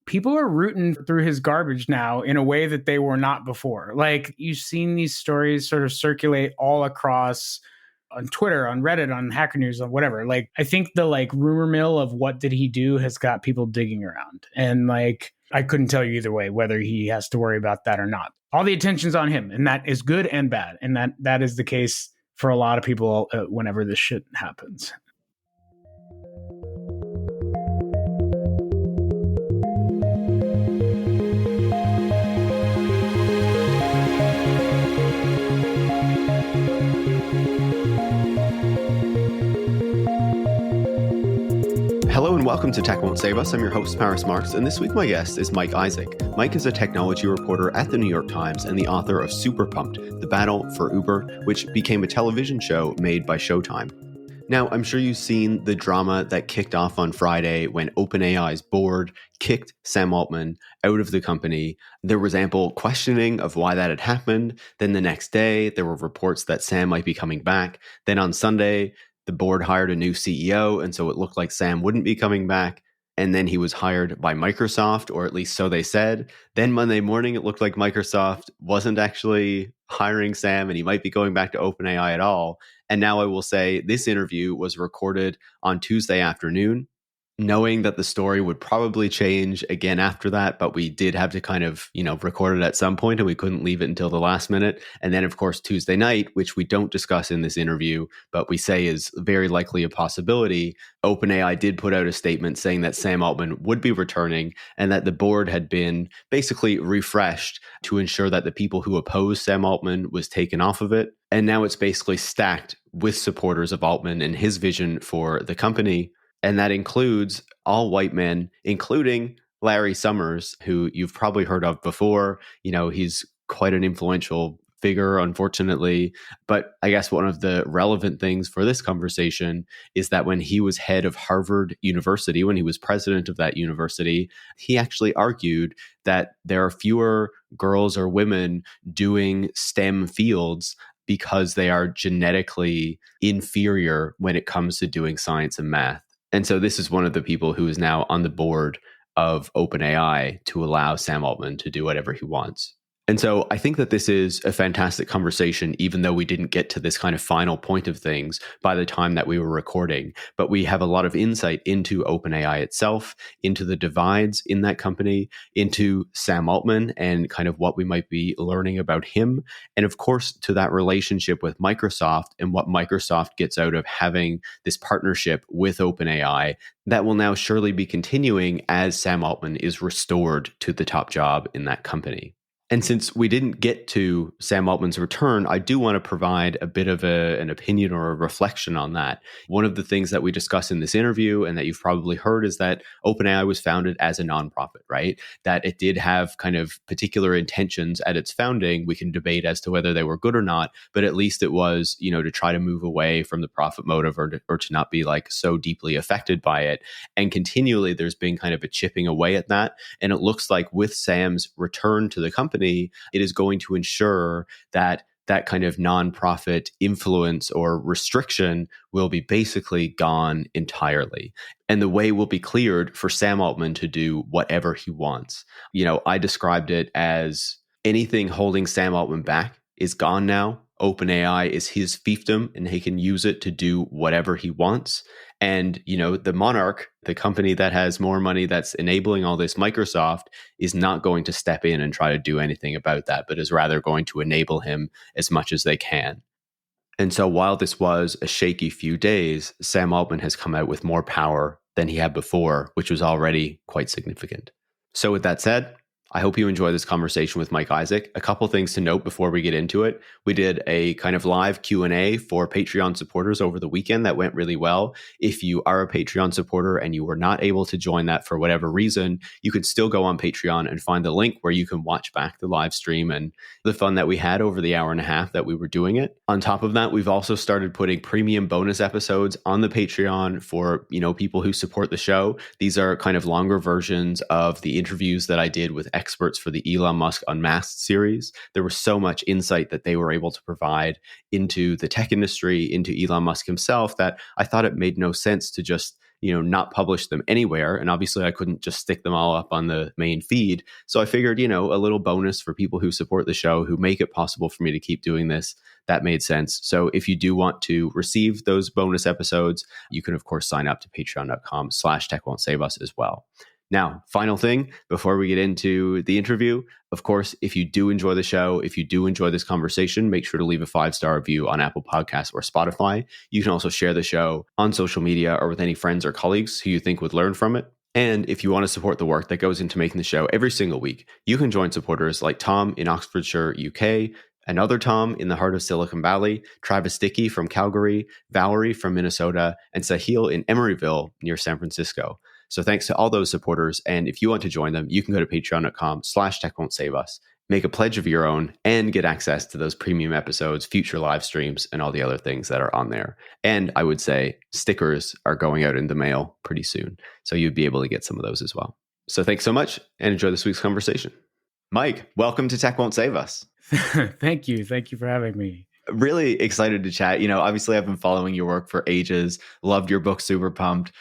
people are rooting through his garbage now in a way that they were not before. Like, you've seen these stories sort of circulate all across on Twitter, on Reddit, on Hacker News, on whatever. Like, I think the like rumor mill of what did he do has got people digging around. And like, I couldn't tell you either way whether he has to worry about that or not. All the attention's on him, and that is good and bad. And that is the case for a lot of people whenever this shit happens. Hello and welcome to Tech Won't Save Us. I'm your host, Marx, and this week my guest is Mike Isaac. Mike is a technology reporter at the New York Times and the author of Super Pumped, The Battle for Uber, which became a television show made by Showtime. Now, I'm sure you've seen the drama that kicked off on Friday when OpenAI's board kicked Sam Altman out of the company. There was ample questioning of why that had happened. Then the next day, there were reports that Sam might be coming back. Then on Sunday, the board hired a new CEO, and so it looked like Sam wouldn't be coming back. And then he was hired by Microsoft, or at least so they said. Then Monday morning, it looked like Microsoft wasn't actually hiring Sam, and he might be going back to OpenAI at all. And now I will say this interview was recorded on Tuesday afternoon, knowing that the story would probably change again after that, but we did have to kind of, record it at some point, and we couldn't leave it until the last minute. And then, of course, Tuesday night, which we don't discuss in this interview, but we say is very likely a possibility, OpenAI did put out a statement saying that Sam Altman would be returning and that the board had been basically refreshed to ensure that the people who opposed Sam Altman was taken off of it. And now it's basically stacked with supporters of Altman and his vision for the company. And that includes all white men, including Larry Summers, who you've probably heard of before. He's quite an influential figure, unfortunately. But I guess one of the relevant things for this conversation is that when he was head of Harvard University, when he was president of that university, he actually argued that there are fewer girls or women doing STEM fields because they are genetically inferior when it comes to doing science and math. And so this is one of the people who is now on the board of OpenAI to allow Sam Altman to do whatever he wants. And so I think that this is a fantastic conversation, even though we didn't get to this kind of final point of things by the time that we were recording. But we have a lot of insight into OpenAI itself, into the divides in that company, into Sam Altman and kind of what we might be learning about him. And of course, to that relationship with Microsoft and what Microsoft gets out of having this partnership with OpenAI that will now surely be continuing as Sam Altman is restored to the top job in that company. And since we didn't get to Sam Altman's return, I do want to provide a bit of an opinion or a reflection on that. One of the things that we discuss in this interview and that you've probably heard is that OpenAI was founded as a nonprofit, right? That it did have kind of particular intentions at its founding. We can debate as to whether they were good or not, but at least it was, to try to move away from the profit motive or to not be like so deeply affected by it. And continually, there's been kind of a chipping away at that. And it looks like with Sam's return to the company, it is going to ensure that that kind of nonprofit influence or restriction will be basically gone entirely. And the way will be cleared for Sam Altman to do whatever he wants. I described it as anything holding Sam Altman back is gone now. OpenAI is his fiefdom and he can use it to do whatever he wants. And, the monarch, the company that has more money that's enabling all this, Microsoft, is not going to step in and try to do anything about that, but is rather going to enable him as much as they can. And so while this was a shaky few days, Sam Altman has come out with more power than he had before, which was already quite significant. So with that said, I hope you enjoy this conversation with Mike Isaac. A couple things to note before we get into it. We did a kind of live Q&A for Patreon supporters over the weekend that went really well. If you are a Patreon supporter and you were not able to join that for whatever reason, you could still go on Patreon and find the link where you can watch back the live stream and the fun that we had over the hour and a half that we were doing it. On top of that, we've also started putting premium bonus episodes on the Patreon for, people who support the show. These are kind of longer versions of the interviews that I did with experts for the Elon Musk Unmasked series. There was so much insight that they were able to provide into the tech industry, into Elon Musk himself, that I thought it made no sense to just not publish them anywhere. And obviously I couldn't just stick them all up on the main feed. So I figured, a little bonus for people who support the show, who make it possible for me to keep doing this. That made sense. So if you do want to receive those bonus episodes, you can of course sign up to patreon.com/techwon'tsave-us as well. Now, final thing before we get into the interview, of course, if you do enjoy the show, if you do enjoy this conversation, make sure to leave a 5-star review on Apple Podcasts or Spotify. You can also share the show on social media or with any friends or colleagues who you think would learn from it. And if you want to support the work that goes into making the show every single week, you can join supporters like Tom in Oxfordshire, UK, another Tom in the heart of Silicon Valley, Travis Dickey from Calgary, Valerie from Minnesota, and Sahil in Emeryville near San Francisco. So thanks to all those supporters. And if you want to join them, you can go to patreon.com/techwon'tsave-us, make a pledge of your own, and get access to those premium episodes, future live streams, and all the other things that are on there. And I would say stickers are going out in the mail pretty soon. So you'd be able to get some of those as well. So thanks so much and enjoy this week's conversation. Mike, welcome to Tech Won't Save Us. Thank you. Thank you for having me. Really excited to chat. Obviously I've been following your work for ages, loved your book, super pumped.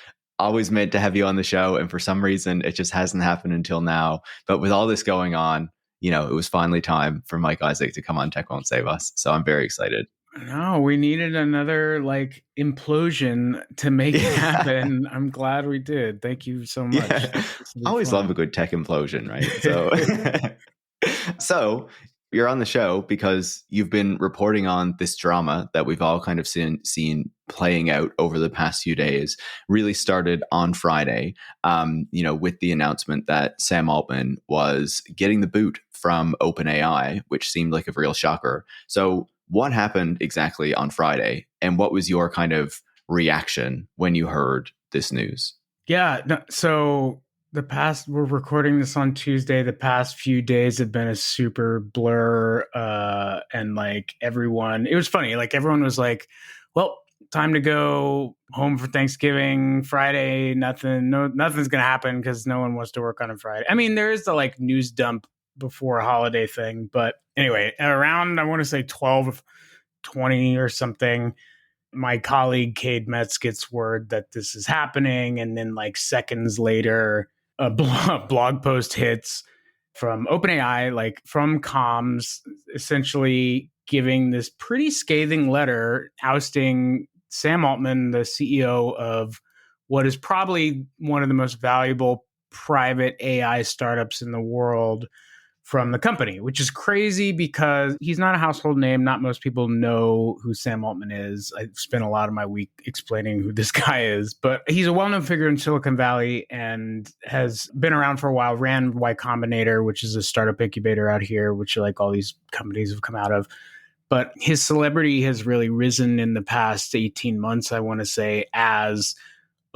Always meant to have you on the show. And for some reason, it just hasn't happened until now. But with all this going on, it was finally time for Mike Isaac to come on Tech Won't Save Us. So I'm very excited. No, we needed another implosion to make it happen. I'm glad we did. Thank you so much. Yeah. I always love a good tech implosion, right? So you're on the show because you've been reporting on this drama that we've all kind of seen playing out over the past few days. Really started on Friday, with the announcement that Sam Altman was getting the boot from OpenAI, which seemed like a real shocker. So what happened exactly on Friday, and what was your kind of reaction when you heard this news? Yeah, so we're recording this on Tuesday. The past few days have been a super blur. And everyone, it was funny. Everyone was like, well, time to go home for Thanksgiving. Friday, nothing's going to happen because no one wants to work on a Friday. I mean, there is the news dump before a holiday thing. But anyway, around, I want to say 12:20 or something, my colleague Cade Metz gets word that this is happening. And then seconds later, a blog post hits from OpenAI, from comms, essentially giving this pretty scathing letter ousting Sam Altman, the CEO of what is probably one of the most valuable private AI startups in the world, from the company, which is crazy because he's not a household name. Not most people know who Sam Altman is. I spent a lot of my week explaining who this guy is, but he's a well-known figure in Silicon Valley and has been around for a while, ran Y Combinator, which is a startup incubator out here, which all these companies have come out of. But his celebrity has really risen in the past 18 months, I want to say, as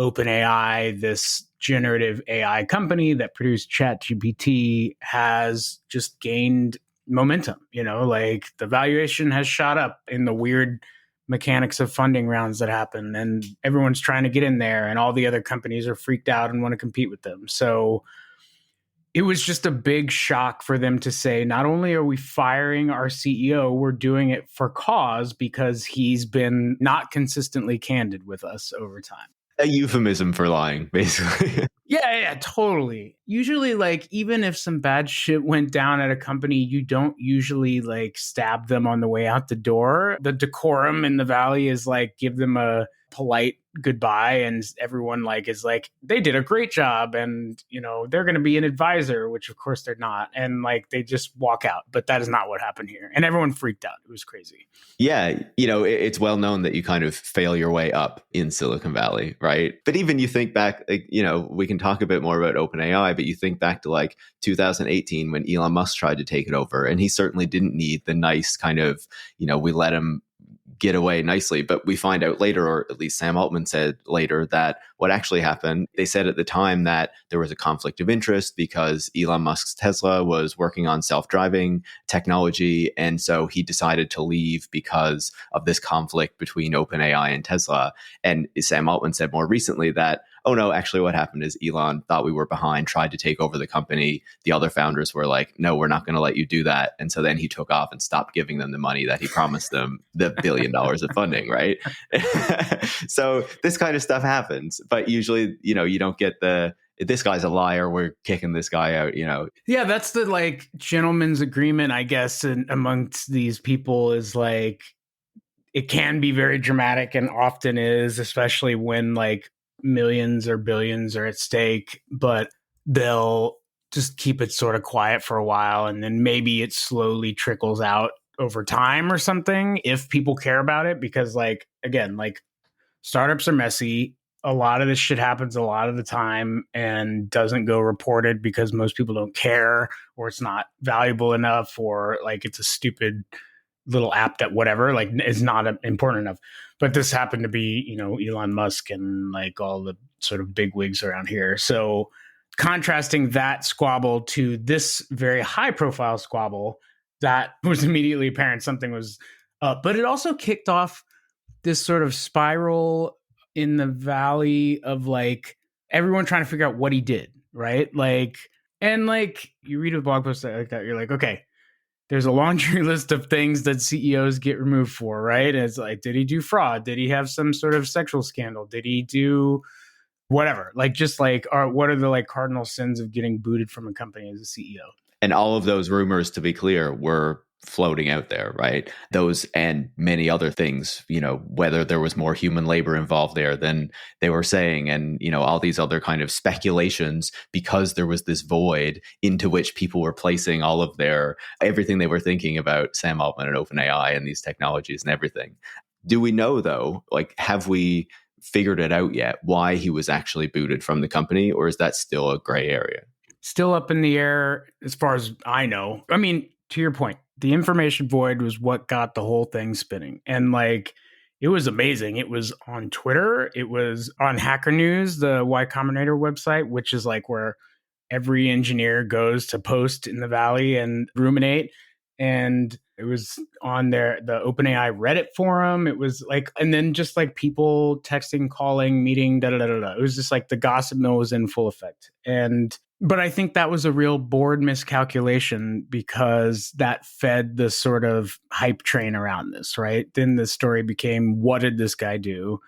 OpenAI, this generative AI company that produced ChatGPT, has just gained momentum. The valuation has shot up in the weird mechanics of funding rounds that happen, and everyone's trying to get in there, and all the other companies are freaked out and want to compete with them. So it was just a big shock for them to say, not only are we firing our CEO, we're doing it for cause because he's been not consistently candid with us over time. A euphemism for lying, basically. Yeah, totally. Usually, even if some bad shit went down at a company, you don't usually stab them on the way out the door. The decorum in the Valley is give them a polite goodbye, and everyone is they did a great job, and they're going to be an advisor, which of course they're not, and they just walk out. But that is not what happened here, and everyone freaked out. It was crazy. Yeah, it's well known that you kind of fail your way up in Silicon Valley, right? But even you think back, we can talk a bit more about OpenAI, but you think back to 2018 when Elon Musk tried to take it over, and he certainly didn't need the nice kind of, we let him get away nicely. But we find out later, or at least Sam Altman said later, that what actually happened, they said at the time that there was a conflict of interest because Elon Musk's Tesla was working on self-driving technology. And so he decided to leave because of this conflict between OpenAI and Tesla. And Sam Altman said more recently that oh no, actually what happened is Elon thought we were behind, tried to take over the company. The other founders were like, no, we're not going to let you do that. And so then he took off and stopped giving them the money that he promised them, the $1 billion of funding, right? So this kind of stuff happens, but usually, you don't get this guy's a liar, we're kicking this guy out, Yeah, that's the like gentleman's agreement, I guess, amongst these people is like, it can be very dramatic and often is, especially when like millions or billions are at stake, but they'll just keep it sort of quiet for a while. And then maybe it slowly trickles out over time or something if people care about it. Because like, again, like startups are messy. A lot of this shit happens a lot of the time and doesn't go reported because most people don't care, or it's not valuable enough, or like it's a stupid little app that whatever, like is not important enough. But this happened to be, Elon Musk and like all the sort of big wigs around here. So contrasting that squabble to this very high profile squabble, that was immediately apparent something was up. But it also kicked off this sort of spiral in the valley of like everyone trying to figure out what he did, right? Like, and like you read a blog post like that, you're like, okay, there's a laundry list of things that CEOs get removed for, right? It's like, did he do fraud? Did he have some sort of sexual scandal? Did he do whatever? Like, just like, what are the like cardinal sins of getting booted from a company as a CEO? And all of those rumors, to be clear, were floating out there, right? Those and many other things, whether there was more human labor involved there than they were saying, and, all these other kind of speculations, because there was this void into which people were placing all of everything they were thinking about Sam Altman and OpenAI and these technologies and everything. Do we know though, like, have we figured it out yet why he was actually booted from the company, or is that still a gray area? Still up in the air as far as I know. I mean, to your point, the information void was what got the whole thing spinning. And like, it was amazing. It was on Twitter. It was on Hacker News, the Y Combinator website, which is like where every engineer goes to post in the Valley and ruminate. And it was on the OpenAI Reddit forum. It was like, and then just like people texting, calling, meeting, da da da da. It was just like the gossip mill was in full effect. But I think that was a real board miscalculation because that fed the sort of hype train around this, right? Then the story became, what did this guy do?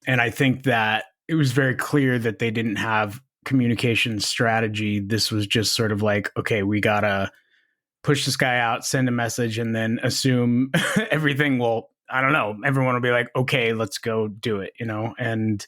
And I think that it was very clear that they didn't have communication strategy. This was just sort of like, okay, we got to push this guy out, send a message, and then assume everything will, I don't know, everyone will be like, okay, let's go do it, And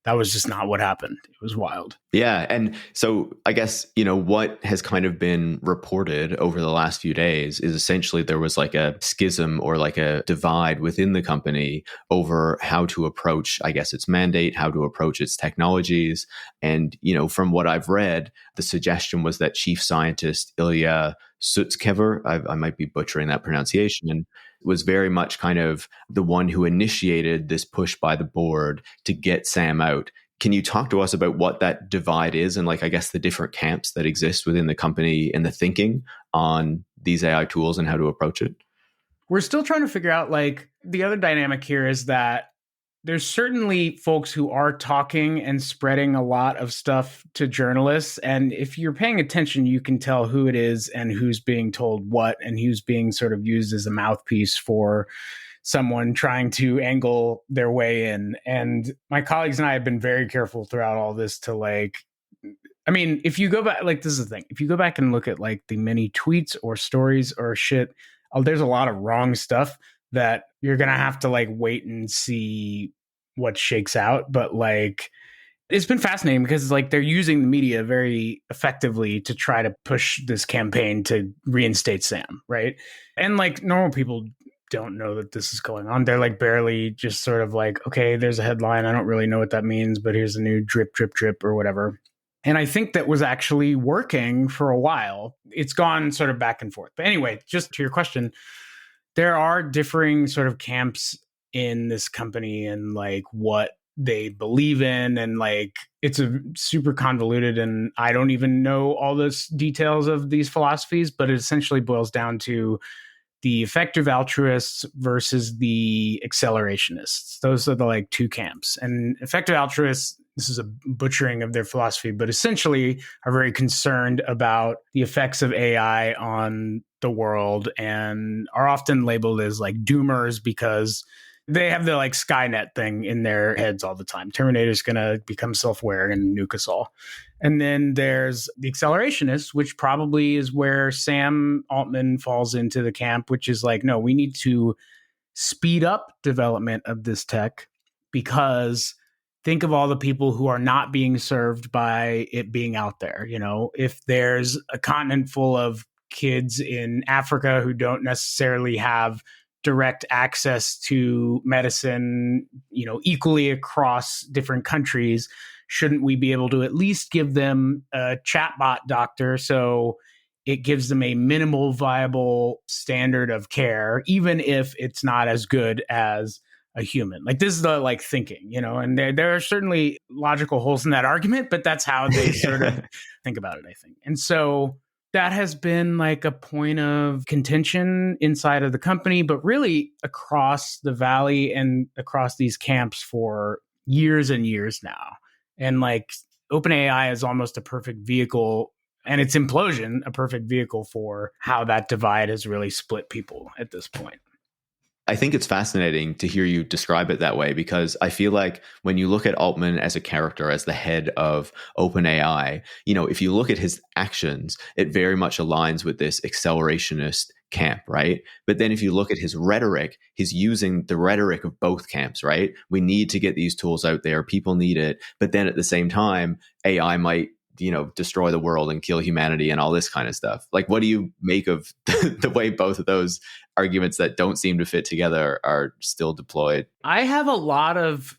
that was just not what happened. It was wild. Yeah. And so I guess, what has kind of been reported over the last few days is essentially there was like a schism or like a divide within the company over how to approach, I guess, its mandate, how to approach its technologies. And, from what I've read, the suggestion was that chief scientist Ilya Sutskever, I might be butchering that pronunciation, and was very much kind of the one who initiated this push by the board to get Sam out. Can you talk to us about what that divide is and, like, I guess the different camps that exist within the company and the thinking on these AI tools and how to approach it? We're still trying to figure out, like, the other dynamic here is that there's certainly folks who are talking and spreading a lot of stuff to journalists. And if you're paying attention, you can tell who it is and who's being told what and who's being sort of used as a mouthpiece for someone trying to angle their way in. And my colleagues and I have been very careful throughout all this to if you go back, like, this is the thing, if you go back and look at like the many tweets or stories or shit, there's a lot of wrong stuff that you're going to have to like wait and see what shakes out. But like, it's been fascinating because like they're using the media very effectively to try to push this campaign to reinstate Sam, right? And like normal people don't know that this is going on. They're like barely just sort of like, okay, there's a headline. I don't really know what that means, but here's a new drip, drip, drip or whatever. And I think that was actually working for a while. It's gone sort of back and forth. But anyway, just to your question, there are differing sort of camps in this company and like what they believe in. And like, it's a super convoluted and I don't even know all the details of these philosophies, but it essentially boils down to the effective altruists versus the accelerationists. Those are the like two camps. And effective altruists, this is a butchering of their philosophy, but essentially are very concerned about the effects of AI on the world and are often labeled as like doomers because they have the like Skynet thing in their heads all the time. Terminator's going to become self-aware and nuke us all. And then there's the accelerationists, which probably is where Sam Altman falls into the camp, which is like, no, we need to speed up development of this tech because think of all the people who are not being served by it being out there. You know, if there's a continent full of kids in Africa who don't necessarily have direct access to medicine, you know, equally across different countries, shouldn't we be able to at least give them a chatbot doctor so it gives them a minimal viable standard of care, even if it's not as good as a human? Like, this is the like thinking, you know, and there are certainly logical holes in that argument, but that's how they sort of think about it, I think. And so that has been like a point of contention inside of the company, but really across the valley and across these camps for years and years now. And like OpenAI is almost a perfect vehicle, and its implosion, a perfect vehicle for how that divide has really split people at this point. I think it's fascinating to hear you describe it that way, because I feel like when you look at Altman as a character, as the head of OpenAI, you know, if you look at his actions, it very much aligns with this accelerationist camp, right? But then if you look at his rhetoric, he's using the rhetoric of both camps, right? We need to get these tools out there. People need it. But then at the same time, AI might, you know, destroy the world and kill humanity and all this kind of stuff. Like, what do you make of the way both of those arguments that don't seem to fit together are still deployed? I have a lot of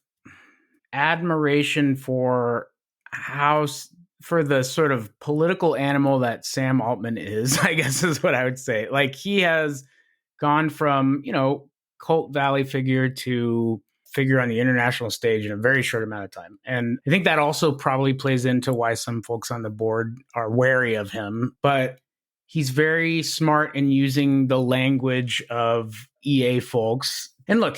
admiration for for the sort of political animal that Sam Altman is, I guess is what I would say. Like, he has gone from, you know, cult valley figure to figure on the international stage in a very short amount of time. And I think that also probably plays into why some folks on the board are wary of him. But he's very smart in using the language of EA folks. And look,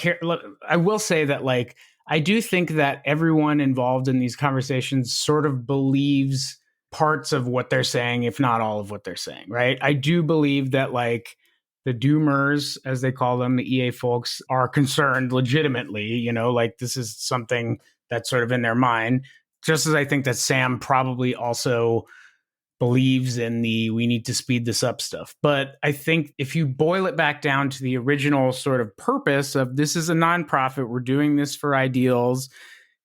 I will say that, like, I do think that everyone involved in these conversations sort of believes parts of what they're saying, if not all of what they're saying, right? I do believe that, like, the doomers, as they call them, the EA folks, are concerned legitimately, you know, like this is something that's sort of in their mind. Just as I think that Sam probably also believes in the we need to speed this up stuff. But I think if you boil it back down to the original sort of purpose of this is a nonprofit, we're doing this for ideals,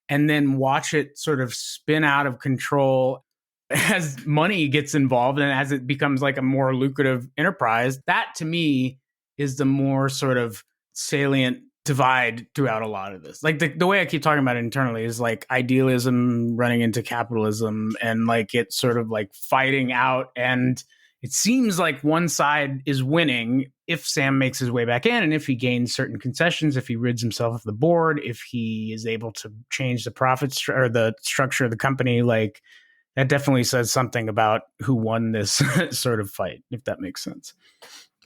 and then watch it sort of spin out of control as money gets involved and as it becomes like a more lucrative enterprise, that to me is the more sort of salient divide throughout a lot of this. Like the way I keep talking about it internally is like idealism running into capitalism and like it's sort of like fighting out. And it seems like one side is winning if Sam makes his way back in and if he gains certain concessions, if he rids himself of the board, if he is able to change the profits or the structure of the company. Like, that definitely says something about who won this sort of fight, if that makes sense.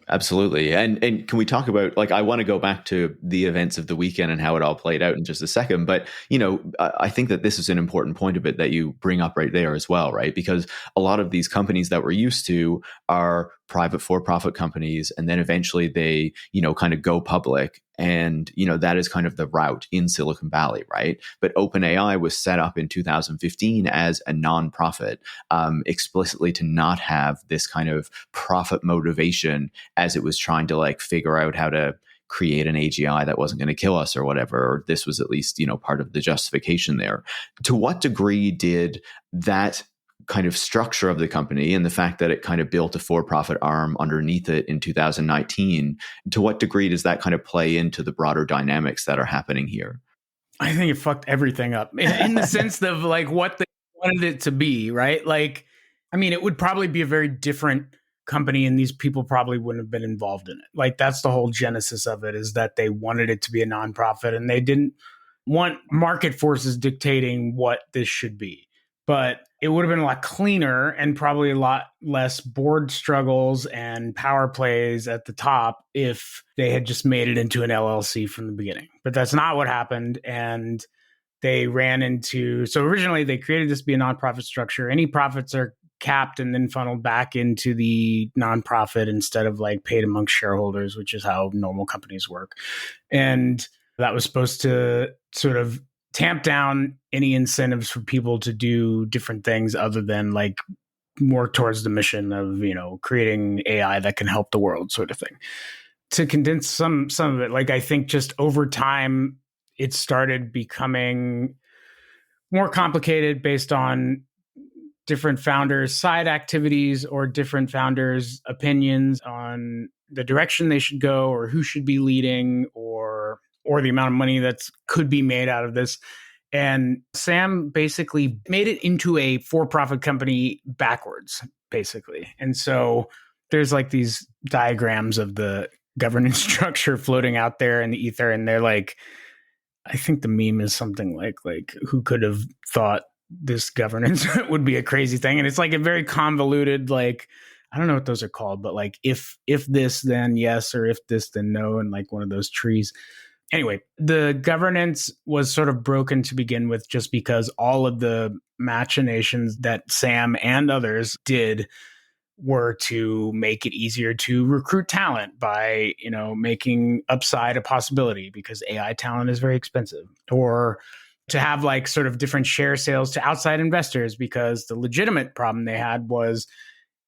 Absolutely. And can we talk about, like, I want to go back to the events of the weekend and how it all played out in just a second. But, you know, I think that this is an important point of it that you bring up right there as well, right? Because a lot of these companies that we're used to are private for-profit companies. And then eventually they, you know, kind of go public. And, you know, that is kind of the route in Silicon Valley, right? But OpenAI was set up in 2015 as a nonprofit, explicitly to not have this kind of profit motivation as it was trying to like figure out how to create an AGI that wasn't going to kill us or whatever. Or this was at least, you know, part of the justification there. To what degree did that kind of structure of the company and the fact that it kind of built a for-profit arm underneath it in 2019, to what degree does that kind of play into the broader dynamics that are happening here? I think it fucked everything up in the sense of like what they wanted it to be, right? Like, I mean, it would probably be a very different company and these people probably wouldn't have been involved in it. Like, that's the whole genesis of it, is that they wanted it to be a nonprofit and they didn't want market forces dictating what this should be. but it would have been a lot cleaner and probably a lot less board struggles and power plays at the top if they had just made it into an LLC from the beginning. But that's not what happened. And they ran into, so originally they created this to be a nonprofit structure. Any profits are capped and then funneled back into the nonprofit instead of like paid amongst shareholders, which is how normal companies work. And that was supposed to sort of tamp down any incentives for people to do different things other than like work towards the mission of, you know, creating AI that can help the world sort of thing. To condense some of it, like I think just over time, it started becoming more complicated based on different founders' side activities or different founders' opinions on the direction they should go or who should be leading or the amount of money that could be made out of this. And Sam basically made it into a for-profit company backwards, basically. And so there's like these diagrams of the governance structure floating out there in the ether. And they're like, I think the meme is something like who could have thought this governance would be a crazy thing? And it's like a very convoluted, like, I don't know what those are called, but like if this, then yes, or if this, then no, and like one of those trees. Anyway, the governance was sort of broken to begin with just because all of the machinations that Sam and others did were to make it easier to recruit talent by, you know, making upside a possibility because AI talent is very expensive, or to have like sort of different share sales to outside investors because the legitimate problem they had was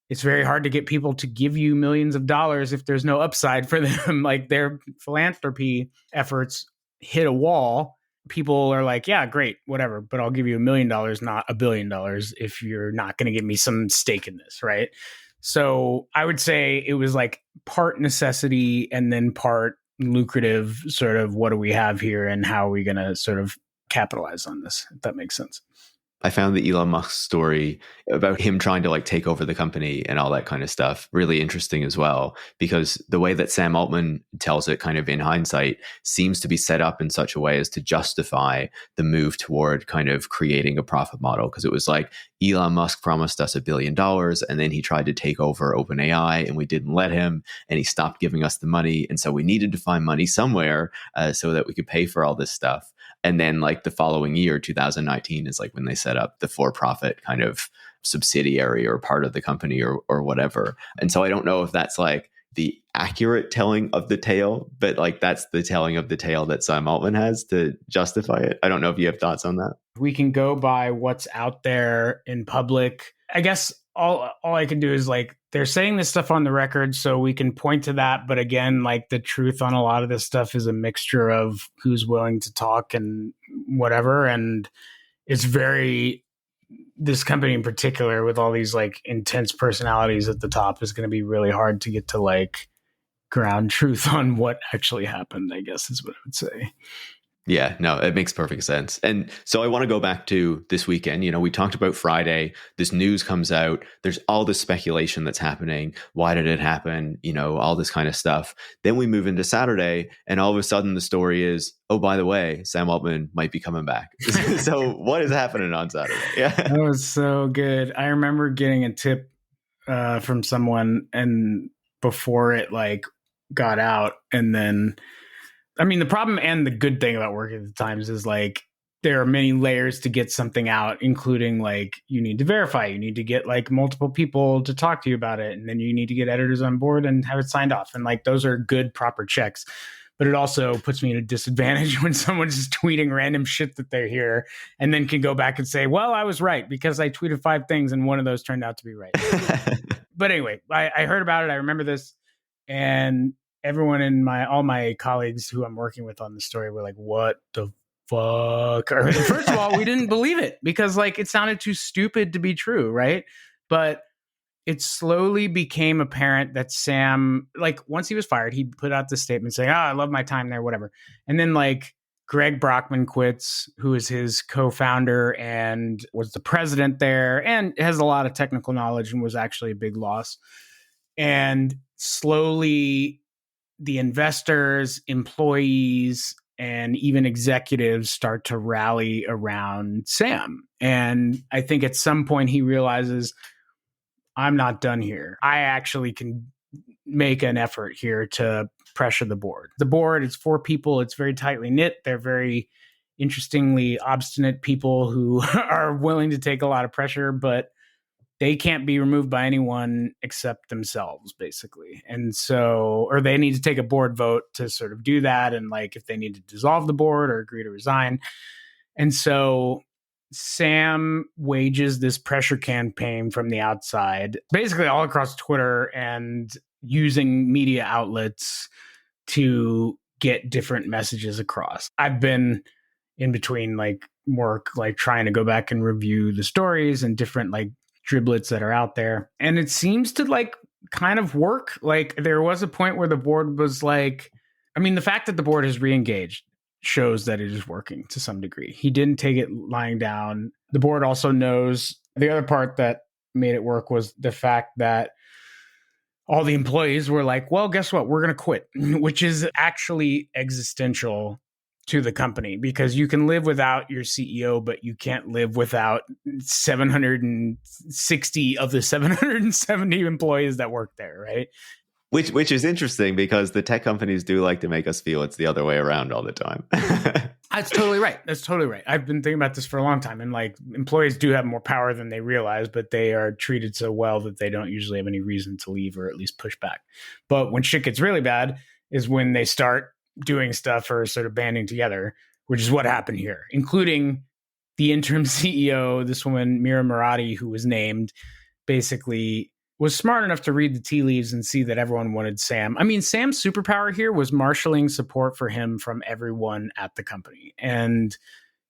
it's very hard to get people to give you millions of dollars if there's no upside for them. Like their philanthropy efforts hit a wall. People are like, yeah, great, whatever, but I'll give you $1 million, not $1 billion if you're not going to give me some stake in this, right? So I would say it was like part necessity and then part lucrative sort of what do we have here and how are we going to sort of capitalize on this, if that makes sense. I found the Elon Musk story about him trying to like take over the company and all that kind of stuff really interesting as well, because the way that Sam Altman tells it kind of in hindsight seems to be set up in such a way as to justify the move toward kind of creating a profit model. Because it was like Elon Musk promised us $1 billion and then he tried to take over OpenAI and we didn't let him and he stopped giving us the money. And so we needed to find money somewhere so that we could pay for all this stuff. And then like the following year, 2019, is like when they set up the for-profit kind of subsidiary or part of the company or whatever. And so I don't know if that's like the accurate telling of the tale, but like that's the telling of the tale that Sam Altman has to justify it. I don't know if you have thoughts on that. We can go by what's out there in public. I guess all I can do is like, they're saying this stuff on the record, so we can point to that. But again, like the truth on a lot of this stuff is a mixture of who's willing to talk and whatever. And it's very, this company in particular with all these like intense personalities at the top is going to be really hard to get to like ground truth on what actually happened, I guess is what I would say. Yeah, no, it makes perfect sense. And so I want to go back to this weekend. You know, we talked about Friday, this news comes out, there's all this speculation that's happening. Why did it happen? You know, all this kind of stuff. Then we move into Saturday and all of a sudden the story is, oh, by the way, Sam Altman might be coming back. So what is happening on Saturday? Yeah, that was so good. I remember getting a tip from someone and before it like got out and then I mean, the problem and the good thing about working at the Times is like there are many layers to get something out, including like you need to verify, you need to get like multiple people to talk to you about it, and then you need to get editors on board and have it signed off. And like those are good, proper checks. But it also puts me at a disadvantage when someone's just tweeting random shit that they hear and then can go back and say, well, I was right because I tweeted 5 things and one of those turned out to be right. But anyway, I heard about it. I remember this. And everyone in all my colleagues who I'm working with on the story were like, what the fuck? First of all, we didn't believe it because like it sounded too stupid to be true, right? But it slowly became apparent that Sam, like once he was fired, he put out this statement saying, I love my time there, whatever. And then like Greg Brockman quits, who is his co-founder and was the president there and has a lot of technical knowledge and was actually a big loss. And slowly the investors, employees, and even executives start to rally around Sam. And I think at some point he realizes, I'm not done here. I actually can make an effort here to pressure the board. The board is 4 people. It's very tightly knit. They're very interestingly obstinate people who are willing to take a lot of pressure, but they can't be removed by anyone except themselves, basically. And so, or they need to take a board vote to sort of do that. And like, if they need to dissolve the board or agree to resign. And so Sam wages this pressure campaign from the outside, basically all across Twitter and using media outlets to get different messages across. I've been in between like work, like trying to go back and review the stories and different like driblets that are out there. And it seems to like kind of work. Like there was a point where the board was like, I mean, the fact that the board has re-engaged shows that it is working to some degree. He didn't take it lying down. The board also knows the other part that made it work was the fact that all the employees were like, well, guess what? We're going to quit, which is actually existential to the company because you can live without your CEO, but you can't live without 760 of the 770 employees that work there, right? Which is interesting because the tech companies do like to make us feel it's the other way around all the time. That's totally right. That's totally right. I've been thinking about this for a long time. And like employees do have more power than they realize, but they are treated so well that they don't usually have any reason to leave or at least push back. But when shit gets really bad is when they start doing stuff or sort of banding together, which is what happened here, including the interim CEO, this woman, Mira Murati, who was named, basically was smart enough to read the tea leaves and see that everyone wanted Sam. I mean, Sam's superpower here was marshaling support for him from everyone at the company and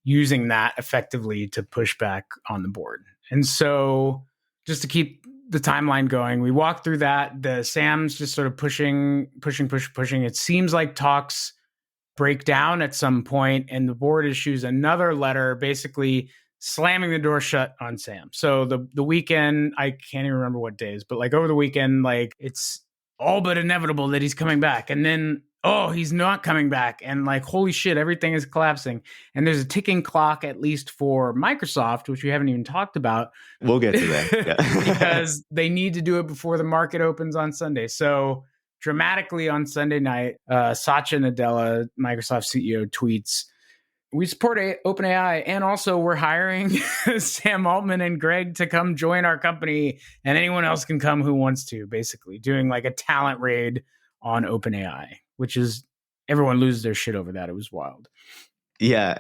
using that effectively to push back on the board. And so just to keep the timeline going, we walked through that. The Sam's just sort of pushing. It seems like talks break down at some point and the board issues another letter basically slamming the door shut on Sam. So the weekend, I can't even remember what days, but like over the weekend, like it's all but inevitable that he's coming back. And then, oh, he's not coming back. And like, holy shit, everything is collapsing. And there's a ticking clock, at least for Microsoft, which we haven't even talked about. We'll get to that. Yeah. Because they need to do it before the market opens on Sunday. So dramatically on Sunday night, Satya Nadella, Microsoft CEO, tweets, we support OpenAI, and also we're hiring Sam Altman and Greg to come join our company, and anyone else can come who wants to, basically doing like a talent raid on OpenAI, which is everyone loses their shit over that. It was wild. Yeah.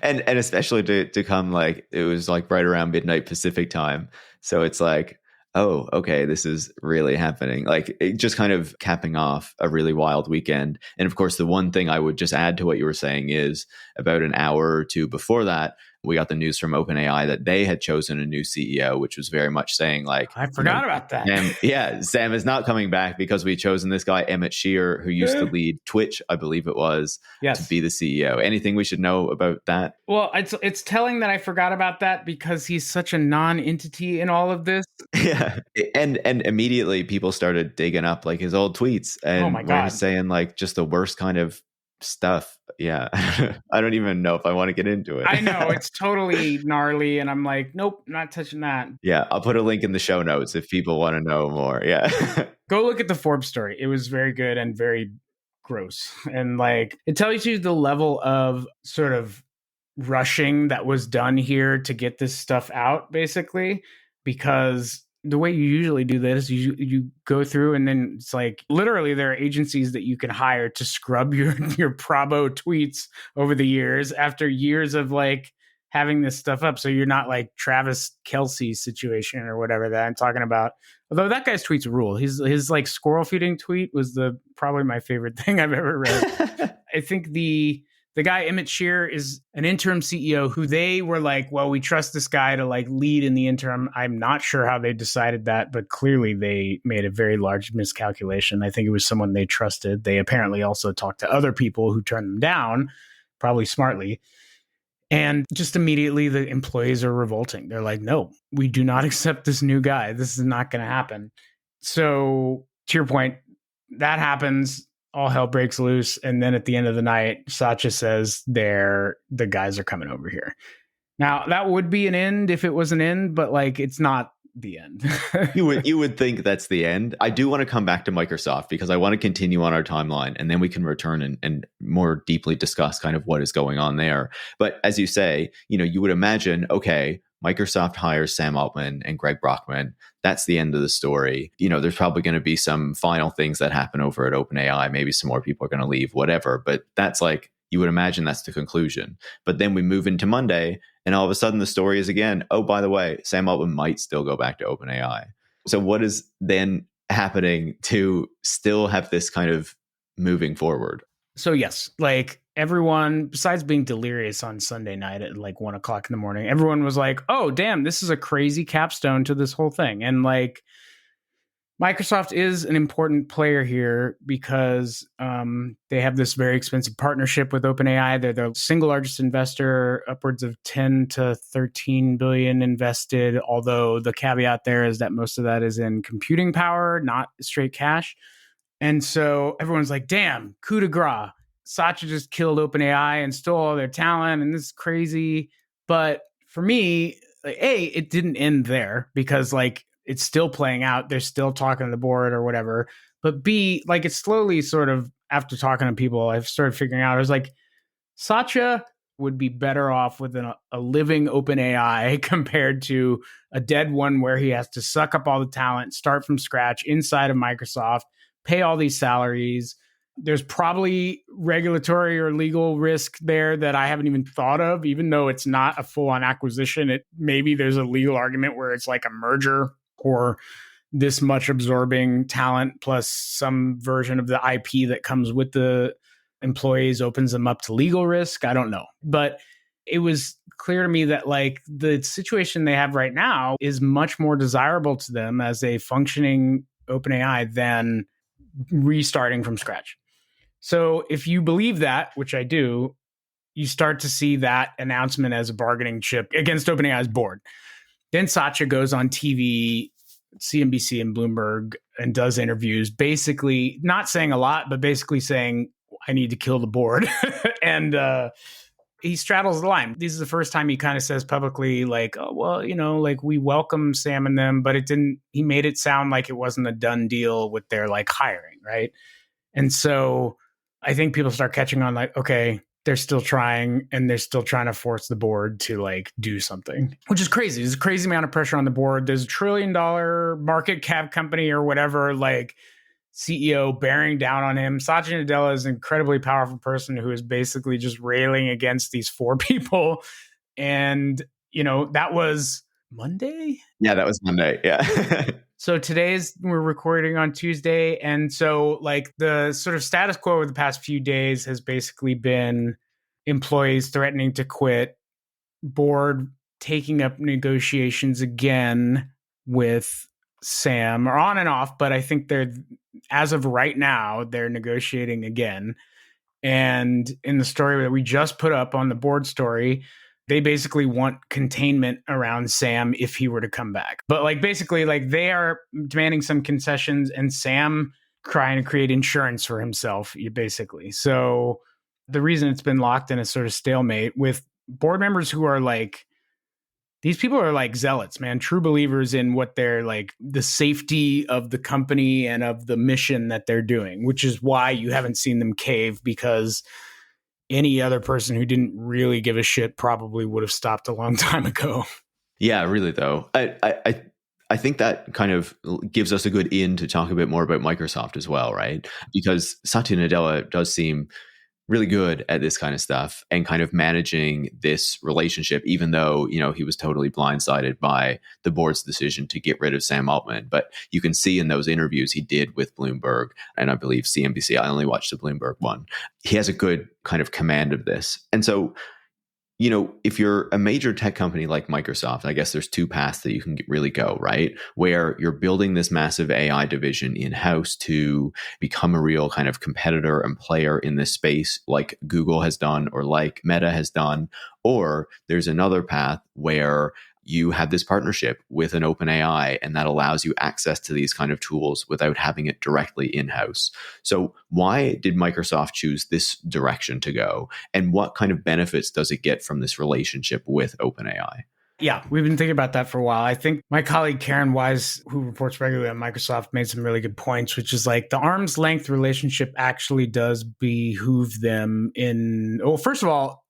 And especially to come like, it was like right around midnight Pacific time. So it's like, oh, okay, this is really happening. Like it just kind of capping off a really wild weekend. And of course, the one thing I would just add to what you were saying is about an hour or two before that, we got the news from OpenAI that they had chosen a new CEO, which was very much saying like, I forgot about that. Sam is not coming back because we've chosen this guy, Emmett Shear, who used to lead Twitch, I believe it was, to be the CEO. Anything we should know about that? Well, it's telling that I forgot about that because he's such a non-entity in all of this. Yeah. And immediately people started digging up like his old tweets and were saying like just the worst kind of stuff. Yeah. I don't even know if I want to get into it. I know it's totally gnarly and I'm like, nope, not touching that. Yeah. I'll put a link in the show notes if people want to know more. Yeah. Go look at the Forbes story. It was very good and very gross. And like, it tells you the level of sort of rushing that was done here to get this stuff out, basically, because the way you usually do this, you go through and then it's like literally there are agencies that you can hire to scrub your Bravo tweets over the years after years of like having this stuff up. So you're not like Travis Kelce's situation or whatever that I'm talking about. Although that guy's tweets rule. His like squirrel feeding tweet was probably my favorite thing I've ever read. I think the guy, Emmett Shear, is an interim CEO who they were like, well, we trust this guy to like lead in the interim. I'm not sure how they decided that, but clearly they made a very large miscalculation. I think it was someone they trusted. They apparently also talked to other people who turned them down, probably smartly. And just immediately the employees are revolting. They're like, no, we do not accept this new guy. This is not going to happen. So to your point, that happens. all hell breaks loose. And then at the end of the night, Satya says the guys are coming over here. Now, that would be an end if it was an end, but like it's not the end. You would think that's the end. I do want to come back to Microsoft because I want to continue on our timeline, and then we can return and more deeply discuss kind of what is going on there. But as you say, you would imagine, okay, Microsoft hires Sam Altman and Greg Brockman. That's the end of the story. There's probably going to be some final things that happen over at OpenAI. Maybe some more people are going to leave, whatever. But that's like, you would imagine that's the conclusion. But then we move into Monday, and all of a sudden the story is again, oh, by the way, Sam Altman might still go back to OpenAI. So what is then happening to still have this kind of moving forward? So yes, like everyone, besides being delirious on Sunday night at like 1 o'clock in the morning, everyone was like, oh, damn, this is a crazy capstone to this whole thing. And like, Microsoft is an important player here because they have this very expensive partnership with OpenAI. They're the single largest investor, upwards of 10 to 13 billion invested, although the caveat there is that most of that is in computing power, not straight cash. And so everyone's like, damn, coup de grace. Satya just killed OpenAI and stole all their talent, and this is crazy. But for me, like, A, it didn't end there because like, it's still playing out. They're still talking to the board or whatever. But B, like it's slowly sort of, after talking to people, I've started figuring out, I was like, Satya would be better off with a living OpenAI compared to a dead one where he has to suck up all the talent, start from scratch inside of Microsoft, pay all these salaries. There's probably regulatory or legal risk there that I haven't even thought of, even though it's not a full-on acquisition. Maybe there's a legal argument where it's like a merger or this much absorbing talent plus some version of the IP that comes with the employees opens them up to legal risk. I don't know. But it was clear to me that like the situation they have right now is much more desirable to them as a functioning OpenAI than restarting from scratch. So if you believe that, which I do, you start to see that announcement as a bargaining chip against OpenAI's board. Then Satya goes on TV, CNBC and Bloomberg, and does interviews, basically not saying a lot, but basically saying, I need to kill the board. And he straddles the line. This is the first time he kind of says publicly, like, oh, well, like we welcome Sam and them, but he made it sound like it wasn't a done deal with their like hiring, right? And so I think people start catching on like, okay, they're still trying, and they're still trying to force the board to like do something, which is crazy. There's a crazy amount of pressure on the board. There's $1 trillion market cap company or whatever, like CEO bearing down on him. Satya Nadella is an incredibly powerful person who is basically just railing against these 4 people. And, that was Monday? Yeah, that was Monday. Yeah. So we're recording on Tuesday. And so like the sort of status quo over the past few days has basically been employees threatening to quit, board taking up negotiations again with Sam, or on and off. But I think as of right now, they're negotiating again. And in the story that we just put up on the board story, they basically want containment around Sam if he were to come back. But like basically like they are demanding some concessions, and Sam trying to create insurance for himself, basically. So the reason it's been locked in a sort of stalemate with board members who are like, these people are like zealots, man, true believers in what they're like, the safety of the company and of the mission that they're doing, which is why you haven't seen them cave, because any other person who didn't really give a shit probably would have stopped a long time ago. Yeah, really though. I think that kind of gives us a good in to talk a bit more about Microsoft as well, right? Because Satya Nadella does seem really good at this kind of stuff and kind of managing this relationship, even though, he was totally blindsided by the board's decision to get rid of Sam Altman. But you can see in those interviews he did with Bloomberg and I believe CNBC, I only watched the Bloomberg one, he has a good kind of command of this. And so, if you're a major tech company like Microsoft, I guess there's 2 paths that you can really go, right? Where you're building this massive AI division in-house to become a real kind of competitor and player in this space like Google has done or like Meta has done. Or there's another path where you have this partnership with an OpenAI, and that allows you access to these kind of tools without having it directly in-house. So why did Microsoft choose this direction to go? And what kind of benefits does it get from this relationship with OpenAI? Yeah, we've been thinking about that for a while. I think my colleague Karen Wise, who reports regularly on Microsoft, made some really good points, which is like the arm's length relationship actually does behoove them in, well, first of all,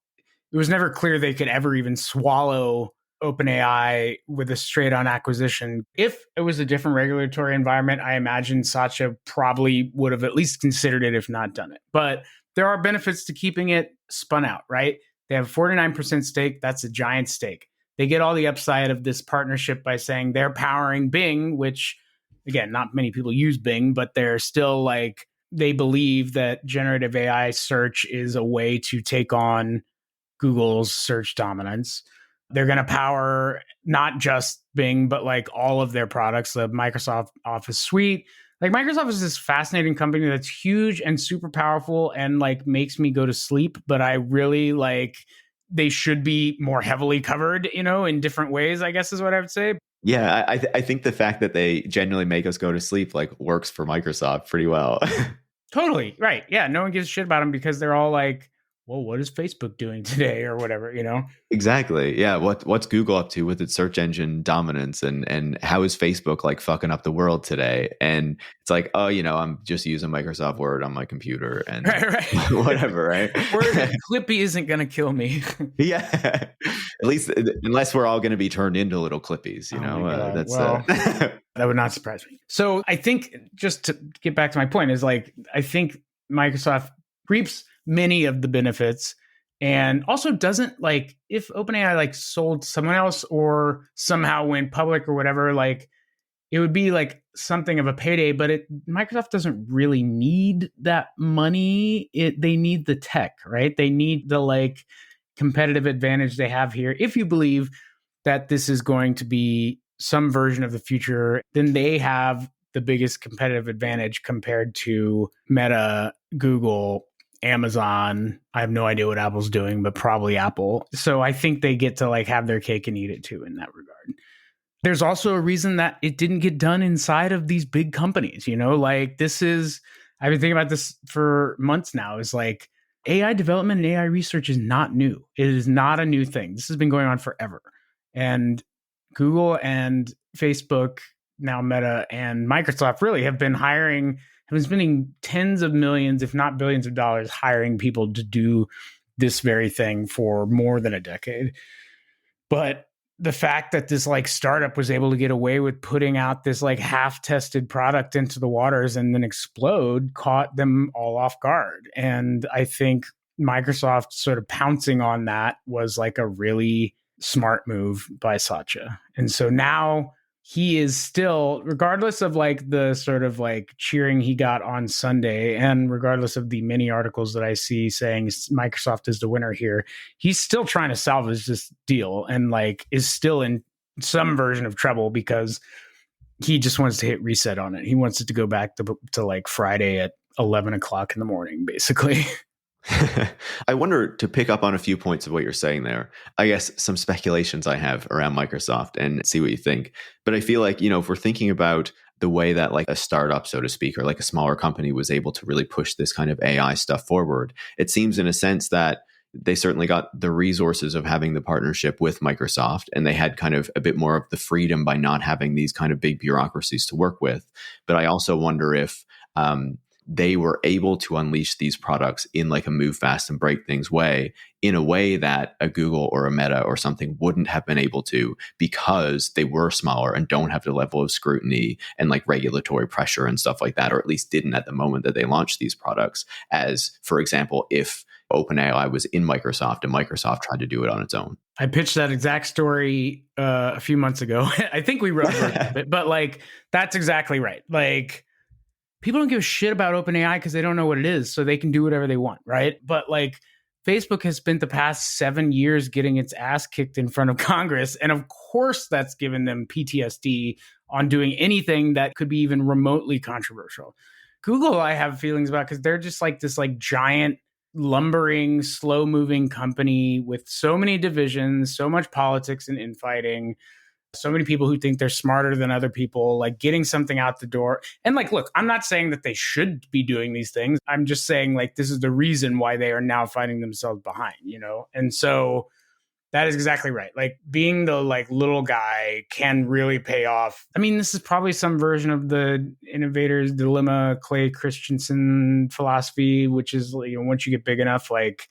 it was never clear they could ever even swallow OpenAI with a straight on acquisition. If it was a different regulatory environment, I imagine Satya probably would have at least considered it, if not done it. But there are benefits to keeping it spun out, right? They have a 49% stake. That's a giant stake. They get all the upside of this partnership by saying they're powering Bing, which, again, not many people use Bing, but they're still like, they believe that generative AI search is a way to take on Google's search dominance. They're going to power not just Bing, but like all of their products, the Microsoft Office suite. Like Microsoft is this fascinating company that's huge and super powerful and like makes me go to sleep, but I really like, they should be more heavily covered, in different ways, I guess is what I would say. Yeah, I think the fact that they genuinely make us go to sleep like works for Microsoft pretty well. Totally. Right. Yeah. No one gives a shit about them because they're all like, well, what is Facebook doing today or whatever, Exactly. Yeah. What's Google up to with its search engine dominance, and how is Facebook like fucking up the world today? And it's like, oh, I'm just using Microsoft Word on my computer and right. whatever, right? Word Clippy isn't going to kill me. Yeah. At least unless we're all going to be turned into little Clippies, that's that would not surprise me. So I think, just to get back to my point, is like, I think Microsoft reaps many of the benefits and also doesn't, like, if OpenAI like sold someone else or somehow went public or whatever, like it would be like something of a payday, but Microsoft doesn't really need that money. They need the tech, right? They need the like competitive advantage they have here. If you believe that this is going to be some version of the future, then they have the biggest competitive advantage compared to Meta, Google, Amazon. I have no idea what Apple's doing, but probably Apple. So I think they get to like have their cake and eat it too in that regard. There's also a reason that it didn't get done inside of these big companies, like this is, I've been thinking about this for months now, is like AI development and AI research is not new. It is not a new thing. This has been going on forever. And Google and Facebook, now Meta and Microsoft really have been spending tens of millions, if not billions of dollars, hiring people to do this very thing for more than a decade. But the fact that this like startup was able to get away with putting out this like half-tested product into the waters and then explode caught them all off guard. And I think Microsoft sort of pouncing on that was like a really smart move by Satya. And so now he is still, regardless of like the sort of like cheering he got on Sunday, and regardless of the many articles that I see saying Microsoft is the winner here, he's still trying to salvage this deal and like is still in some version of trouble because he just wants to hit reset on it. He wants it to go back to like Friday at 11 o'clock in the morning, basically. I wonder, to pick up on a few points of what you're saying there, I guess some speculations I have around Microsoft and see what you think. But I feel like, if we're thinking about the way that like a startup, so to speak, or like a smaller company was able to really push this kind of AI stuff forward, it seems in a sense that they certainly got the resources of having the partnership with Microsoft, and they had kind of a bit more of the freedom by not having these kind of big bureaucracies to work with. But I also wonder if they were able to unleash these products in like a move fast and break things way, in a way that a Google or a Meta or something wouldn't have been able to, because they were smaller and don't have the level of scrutiny and like regulatory pressure and stuff like that, or at least didn't at the moment that they launched these products, as, for example, if OpenAI was in Microsoft and Microsoft tried to do it on its own. I pitched that exact story a few months ago. I think we wrote it, but like, that's exactly right. Like, people don't give a shit about OpenAI because they don't know what it is, so they can do whatever they want, right? But like, Facebook has spent the past 7 years getting its ass kicked in front of Congress, and of course that's given them PTSD on doing anything that could be even remotely controversial. Google, I have feelings about because they're just like this like giant lumbering, slow moving company with so many divisions, so much politics and infighting, so many people who think they're smarter than other people, like getting something out the door. And like, look, I'm not saying that they should be doing these things. I'm just saying like, this is the reason why they are now finding themselves behind, you know? And so that is exactly right. Like being the like little guy can really pay off. I mean, this is probably some version of the innovator's dilemma, Clay Christensen philosophy, which is, you know, once you get big enough, like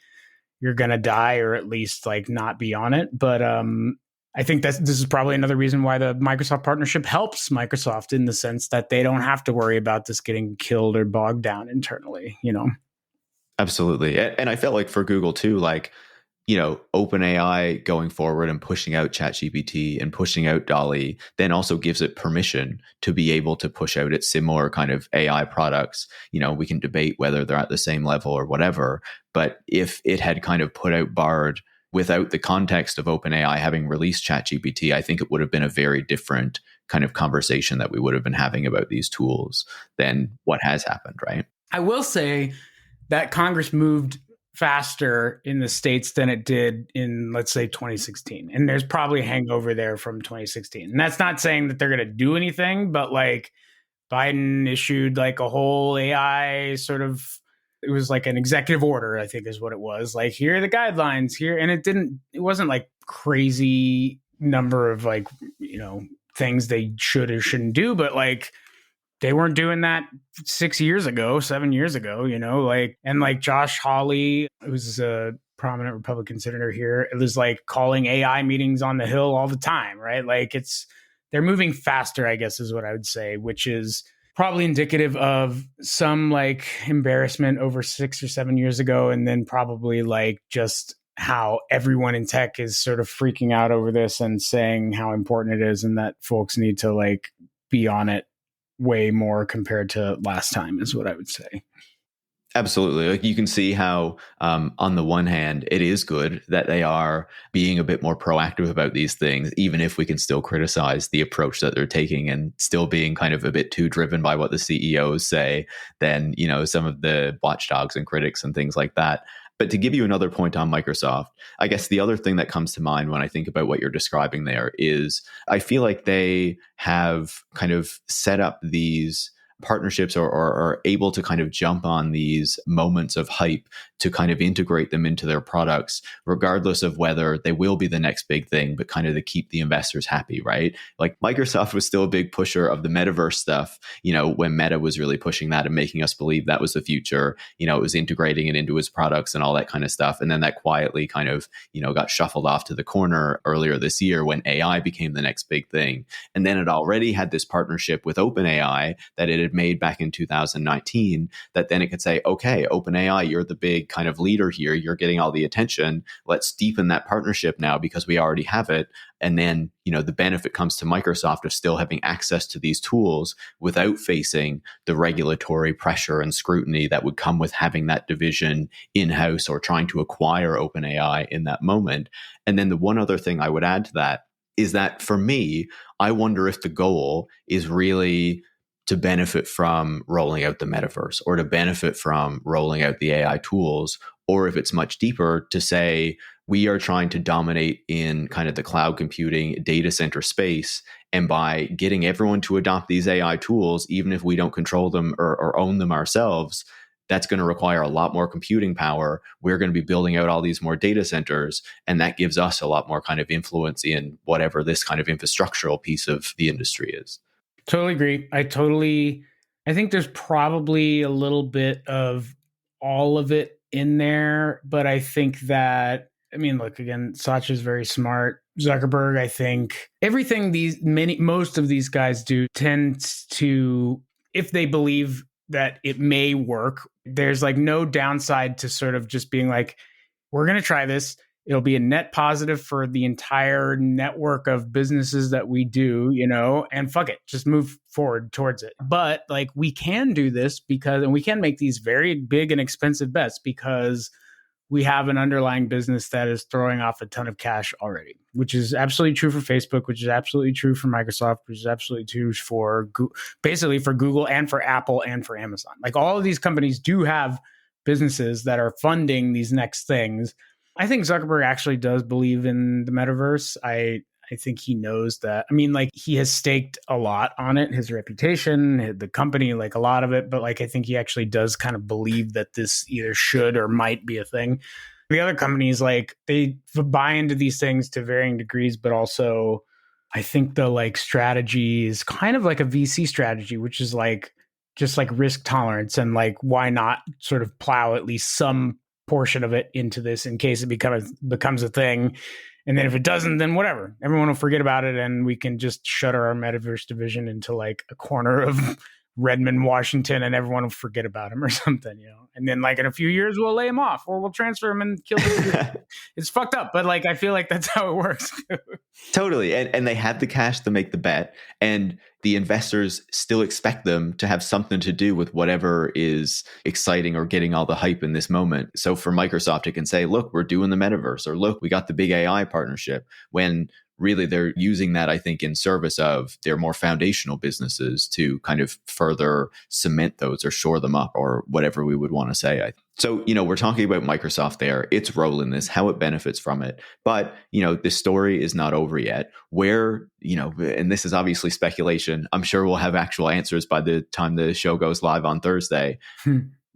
you're going to die or at least like not be on it. But, I think this is probably another reason why the Microsoft partnership helps Microsoft in the sense that they don't have to worry about this getting killed or bogged down internally, you know? Absolutely. And I felt like for Google too, like, you know, OpenAI going forward and pushing out ChatGPT and pushing out DALL-E then also gives it permission to be able to push out its similar kind of AI products. You know, we can debate whether they're at the same level or whatever, but if it had kind of put out Bard without the context of OpenAI having released ChatGPT, I think it would have been a very different kind of conversation that we would have been having about these tools than what has happened, right? I will say that Congress moved faster in the States than it did in, let's say, 2016. And there's probably a hangover there from 2016. And that's not saying that they're going to do anything, but like Biden issued like a whole AI sort of, it was like an executive order, I think is what it was. Like, here are the guidelines here. And it wasn't like crazy number of like, you know, things they should or shouldn't do, but like they weren't doing that 7 years ago, you know, like, and like Josh Hawley, who's a prominent Republican senator here, it was like calling AI meetings on the Hill all the time, right? Like they're moving faster, I guess is what I would say, which is probably indicative of some like embarrassment over 6 or 7 years ago. And then probably like just how everyone in tech is sort of freaking out over this and saying how important it is and that folks need to like be on it way more compared to last time is what I would say. Absolutely. Like you can see how, on the one hand, it is good that they are being a bit more proactive about these things, even if we can still criticize the approach that they're taking and still being kind of a bit too driven by what the CEOs say than, you know, some of the watchdogs and critics and things like that. But to give you another point on Microsoft, I guess the other thing that comes to mind when I think about what you're describing there is I feel like they have kind of set up these partnerships or are able to kind of jump on these moments of hype to kind of integrate them into their products, regardless of whether they will be the next big thing, but kind of to keep the investors happy, right? Like Microsoft was still a big pusher of the metaverse stuff, you know, when Meta was really pushing that and making us believe that was the future, you know, it was integrating it into its products and all that kind of stuff. And then that quietly kind of, you know, got shuffled off to the corner earlier this year when AI became the next big thing. And then it already had this partnership with OpenAI that it had made back in 2019, that then it could say, okay, OpenAI, you're the big kind of leader here. You're getting all the attention. Let's deepen that partnership now because we already have it. And then, you know, the benefit comes to Microsoft of still having access to these tools without facing the regulatory pressure and scrutiny that would come with having that division in-house or trying to acquire OpenAI in that moment. And then the one other thing I would add to that is that for me, I wonder if the goal is really to benefit from rolling out the metaverse or to benefit from rolling out the AI tools, or if it's much deeper to say, we are trying to dominate in kind of the cloud computing data center space. And by getting everyone to adopt these AI tools, even if we don't control them or own them ourselves, that's going to require a lot more computing power. We're going to be building out all these more data centers. And that gives us a lot more kind of influence in whatever this kind of infrastructural piece of the industry is. Totally agree. I think there's probably a little bit of all of it in there, but I think that, I mean, look, again, Satya's very smart. Zuckerberg, I think everything most of these guys do tends to, if they believe that it may work, there's like no downside to sort of just being like, we're going to try this. It'll be a net positive for the entire network of businesses that we do, you know, and fuck it, just move forward towards it. But like we can do this and we can make these very big and expensive bets because we have an underlying business that is throwing off a ton of cash already, which is absolutely true for Facebook, which is absolutely true for Microsoft, which is absolutely true for basically for Google and for Apple and for Amazon. Like all of these companies do have businesses that are funding these next things. I think Zuckerberg actually does believe in the metaverse. I think he knows that. I mean, like, he has staked a lot on it, his reputation, the company, like a lot of it. But like, I think he actually does kind of believe that this either should or might be a thing. The other companies, like, they buy into these things to varying degrees, but also I think the like strategy is kind of like a VC strategy, which is like just like risk tolerance and like, why not sort of plow at least some portion of it into this in case it becomes a thing. And then if it doesn't, then whatever. Everyone will forget about it and we can just shutter our metaverse division into like a corner of Redmond, Washington, and everyone will forget about him or something, you know. And then like in a few years, we'll lay him off or we'll transfer him and kill him. It's fucked up, but like I feel like that's how it works. Totally. And they had the cash to make the bet, and the investors still expect them to have something to do with whatever is exciting or getting all the hype in this moment. So for Microsoft, it can say, look, we're doing the metaverse, or look, we got the big AI partnership, when really they're using that, I think, in service of their more foundational businesses to kind of further cement those or shore them up, or whatever we would want to say. So, you know, we're talking about Microsoft there, its role in this, how it benefits from it. But, you know, this story is not over yet. Where, you know, and this is obviously speculation. I'm sure we'll have actual answers by the time the show goes live on Thursday.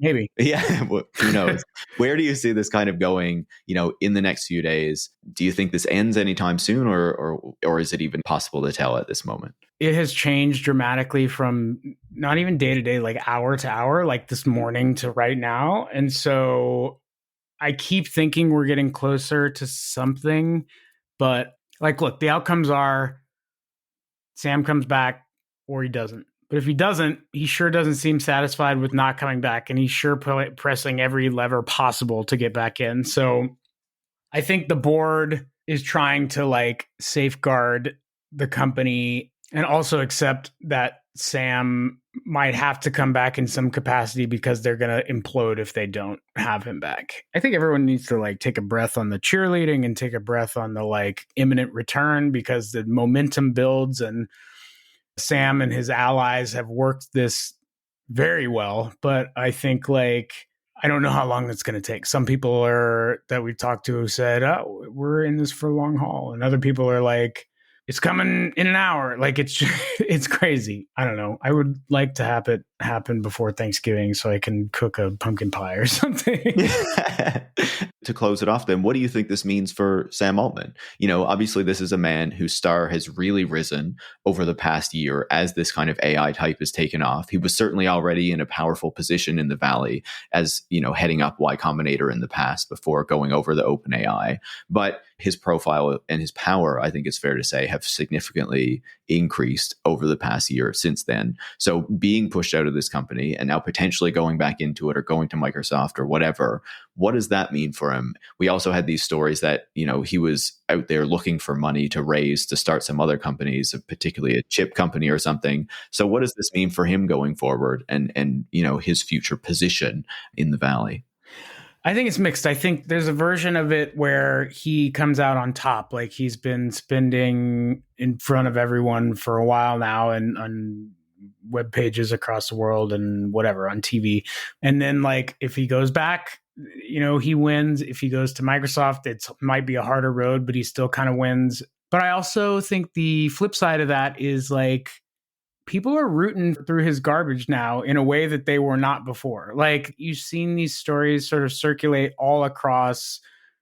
Maybe. Yeah, well, who knows? Where do you see this kind of going, you know, in the next few days? Do you think this ends anytime soon, or is it even possible to tell at this moment? It has changed dramatically from not even day to day, like hour to hour, like this morning to right now. And so I keep thinking we're getting closer to something, but like, look, the outcomes are Sam comes back or he doesn't. But if he doesn't, he sure doesn't seem satisfied with not coming back. And he's sure pressing every lever possible to get back in. So I think the board is trying to like safeguard the company and also accept that Sam might have to come back in some capacity because they're going to implode if they don't have him back. I think everyone needs to like take a breath on the cheerleading and take a breath on the like imminent return, because the momentum builds and Sam and his allies have worked this very well. But I think like, I don't know how long it's going to take. Some people that we've talked to said, oh, we're in this for a long haul. And other people are like, it's coming in an hour. Like it's crazy. I don't know. I would like to have it happen before Thanksgiving so I can cook a pumpkin pie or something. To close it off, then, what do you think this means for Sam Altman? You know, obviously this is a man whose star has really risen over the past year as this kind of AI type has taken off. He was certainly already in a powerful position in the Valley as, you know, heading up Y Combinator in the past before going over the OpenAI. But his profile and his power, I think it's fair to say, have significantly increased over the past year since then. So being pushed out of this company and now potentially going back into it or going to Microsoft or whatever, what does that mean for him? We also had these stories that, you know, he was out there looking for money to raise to start some other companies, particularly a chip company or something. So what does this mean for him going forward and you know, his future position in the Valley? I think it's mixed. I think there's a version of it where he comes out on top. Like he's been spending in front of everyone for a while now and on web pages across the world and whatever on TV. And then like if he goes back, you know, he wins. If he goes to Microsoft, it might be a harder road, but he still kind of wins. But I also think the flip side of that is like people are rooting through his garbage now in a way that they were not before. Like you've seen these stories sort of circulate all across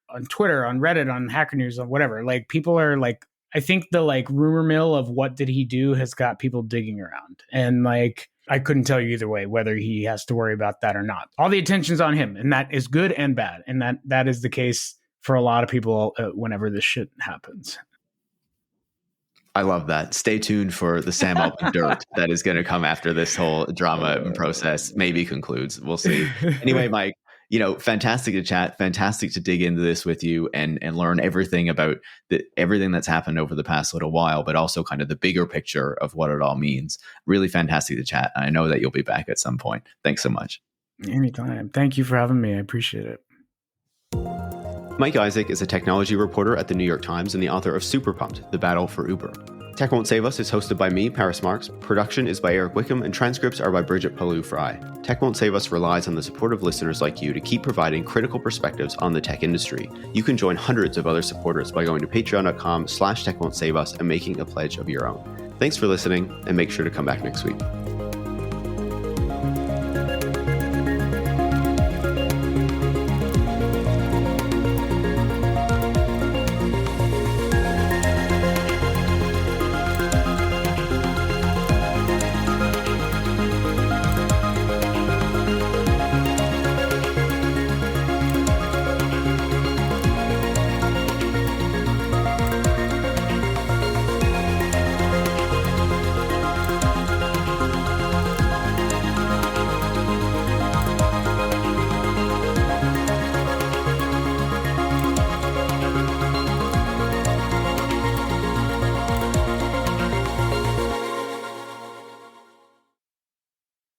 on Twitter, on Reddit, on Hacker News, on whatever. Like people are like, I think the like rumor mill of what did he do has got people digging around. And like, I couldn't tell you either way whether he has to worry about that or not. All the attention's on him, and that is good and bad. And that is the case for a lot of people whenever this shit happens. I love that. Stay tuned for the Sam Altman dirt that is going to come after this whole drama and process maybe concludes. We'll see. Anyway, Mike, you know, fantastic to chat, fantastic to dig into this with you and learn everything about everything that's happened over the past little while, but also kind of the bigger picture of what it all means. Really fantastic to chat. I know that you'll be back at some point. Thanks so much. Anytime. Thank you for having me. I appreciate it. Mike Isaac is a technology reporter at the New York Times and the author of Super Pumped, The Battle for Uber. Tech Won't Save Us is hosted by me, Paris Marx. Production is by Eric Wickham, and transcripts are by Brigitte Pawliw-Fry. Tech Won't Save Us relies on the support of listeners like you to keep providing critical perspectives on the tech industry. You can join hundreds of other supporters by going to patreon.com/techwon'tsaveus and making a pledge of your own. Thanks for listening, and make sure to come back next week.